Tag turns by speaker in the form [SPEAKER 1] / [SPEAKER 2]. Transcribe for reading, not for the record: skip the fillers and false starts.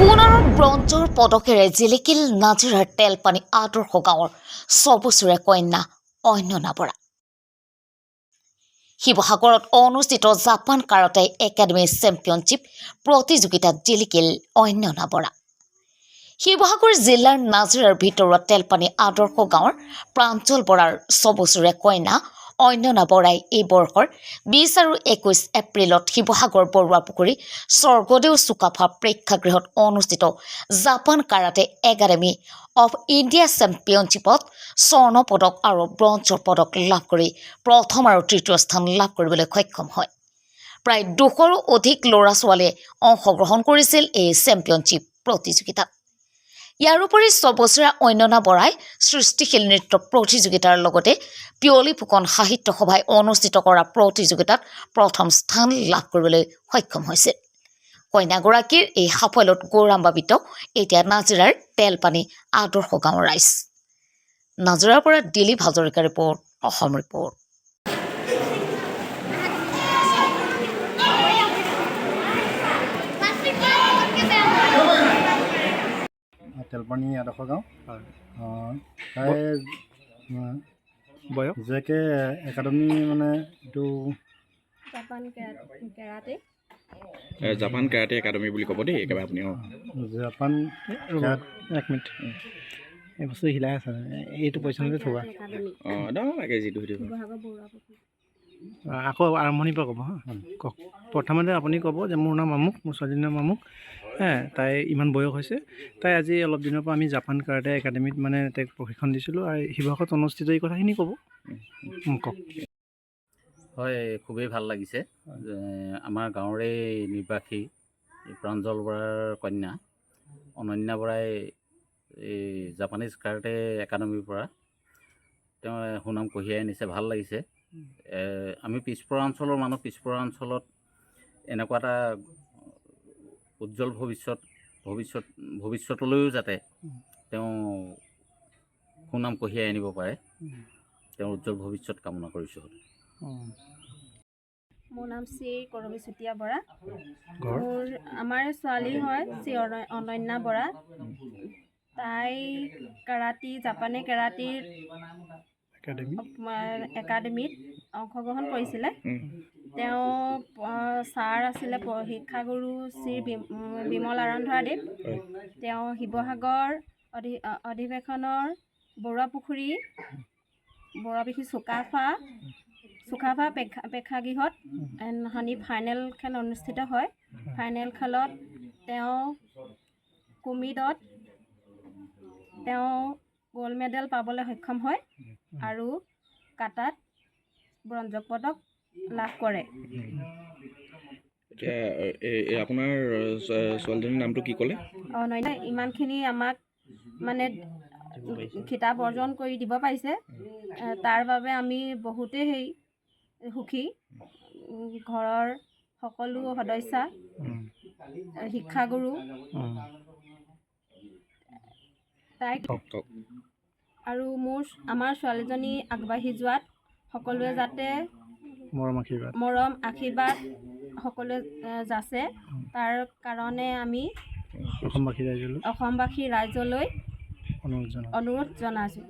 [SPEAKER 1] সোণাৰৰ ব্ৰঞ্জৰ পদকেৰে জিলিকিল নাজিৰাৰ তেলপানী আদৰ্শ গাঁৱৰ 6 বছৰীয়া কন্যা অন্যনা বৰা। শিৱসাগৰত অনুষ্ঠিত জাপান কাৰাটে একাডেমী চেম্পিয়নশ্বিপ প্ৰতিযোগিতাত জিলিকিল অন্যনা বৰা। শিৱসাগৰ জিলাৰ নাজিৰাৰ ভিতৰুৱা তেলপানী আদৰ্শ গাঁৱৰ প্ৰাঞ্জল বৰাৰ 6 বছৰীয়া কন্যা অন্যনা বৰাই এই বৰ্ষৰ 20 আৰু 21 এপ্ৰিলত শিৱসাগৰ বৰুৱাপুখুৰী স্বৰ্গদেউ চুকাফা প্ৰেক্ষাগৃহত অনুষ্ঠিত Japan karate academy of India চেম্পিয়নশ্বিপত স্বৰ্ণ পদক আৰু ব্ৰঞ্জৰ পদক লাভ কৰি প্ৰথম আৰু তৃতীয় স্থান লাভ কৰিবলৈ সক্ষম হয়। প্ৰায় 200ৰো অধিক ল'ৰা ছোৱালীয়ে অংশগ্ৰহণ কৰিছিল এই চেম্পিয়নশ্বিপ প্ৰতিযোগিতাত। ইয়াৰ উপৰি 6 বছৰীয়া অন্যনা বৰাই সৃষ্টিশীল নৃত্য প্ৰতিযোগিতাৰ লগতে পিয়লি ফুকন সাহিত্য সভাই অনুষ্ঠিত কৰা প্ৰতিযোগিতাত প্ৰথম স্থান লাভ কৰিবলৈ সক্ষম হৈছিল। কন্যাগৰাকীৰ এই সাফল্যত গৌৰৱান্বিত এতিয়া নাজিৰাৰ তেলপানী আদৰ্শ গাঁৱৰ ৰাইজ। নাজিৰাৰ পৰা দিলীপ হাজৰিকাৰ ৰিপৰ্ট, অসম ৰিপৰ্ট।
[SPEAKER 2] তেলপানী আদৰ্শ গাঁও তাই বয়স জেকে একাডেমি মানে এইটো
[SPEAKER 3] জাপান কাৰাটে একাডেমি বুলি ক'ব দেই একেবাৰে আপুনি।
[SPEAKER 2] জাপান 1 মিনিট এই বস্তু হিলাই আছে এইটো পইচাতে থোৱা
[SPEAKER 3] লাগে যিটো
[SPEAKER 2] আকৌ আৰম্ভণিৰ পৰা ক'ব হা। কওক প্ৰথমতে আপুনি ক'ব যে মোৰ নাম আমুক, মোৰ ছোৱালীৰ নাম আমুক, তাই ইমান বয়স হৈছে। তাই আজি অলপ দিনৰ পৰা আমি জাপান কাৰাটে একাডেমিত মানে তাইক প্ৰশিক্ষণ দিছিলোঁ আৰু শিৱসাগৰত অনুষ্ঠিত এই কথাখিনি ক'ব। কওক।
[SPEAKER 4] হয়, খুবেই ভাল লাগিছে। আমাৰ গাঁৱৰে নিবাসী প্ৰাঞ্জল বৰাৰ কন্যা অনন্যা বৰাই এই জাপানিজ কাৰাটে একাডেমিৰ পৰা তেওঁ সুনাম কঢ়িয়াই আনিছে, ভাল লাগিছে। আমি পিছপৰা অঞ্চলৰ মানুহ, পিছপৰা অঞ্চলত এনেকুৱা এটা উজ্জ্বল ভৱিষ্যতলৈও যাতে তেওঁ সুনাম কঢ়িয়াই আনিব পাৰে, তেওঁৰ উজ্জ্বল ভৱিষ্যত কামনা কৰিছোঁ।
[SPEAKER 5] মোৰ নাম শ্ৰী কৰবী চুতীয়া বৰা। আমাৰ ছোৱালী হয় শ্ৰী অনন্যা বৰা। তাই জাপানী কেৰাটীৰ একাডেমীত অংশগ্ৰহণ কৰিছিলে। তেওঁ ছাৰ আছিলে শিক্ষাগুৰু শ্ৰী বিমল আৰন্ধৰাদেৱ। তেওঁ শিৱসাগৰ অধিৱেশনৰ বৰুৱাপুখুৰী চুকাফা প্ৰেক্ষাগৃহত ফাইনেল খেল অনুষ্ঠিত হয়। ফাইনেল খেলত তেওঁ কুমিদত গ'ল্ড মেডেল পাবলৈ সক্ষম হয় আৰু কাটাত ব্ৰঞ্জ পদক লাভ কৰে।
[SPEAKER 3] আপোনাৰ ছোৱালীজনীৰ নামটো কি ক'লে?
[SPEAKER 5] অনন্যা ইমানখিনি আমাক মানে খিতাপ অৰ্জন কৰি দিব পাৰিছে, তাৰ বাবে আমি বহুতেই সুখী। ঘৰৰ সকলো সদস্য, শিক্ষাগুৰু, তাইক আৰু আমাৰ ছোৱালীজনী আগবাঢ়ি যোৱাত সকলোৱে যাতে মৰম আশীৰ্বাদ সকলোৱে যাচে, তাৰ কাৰণে আমি অসমবাসী ৰাইজলৈ অনুৰোধ জনাইছোঁ।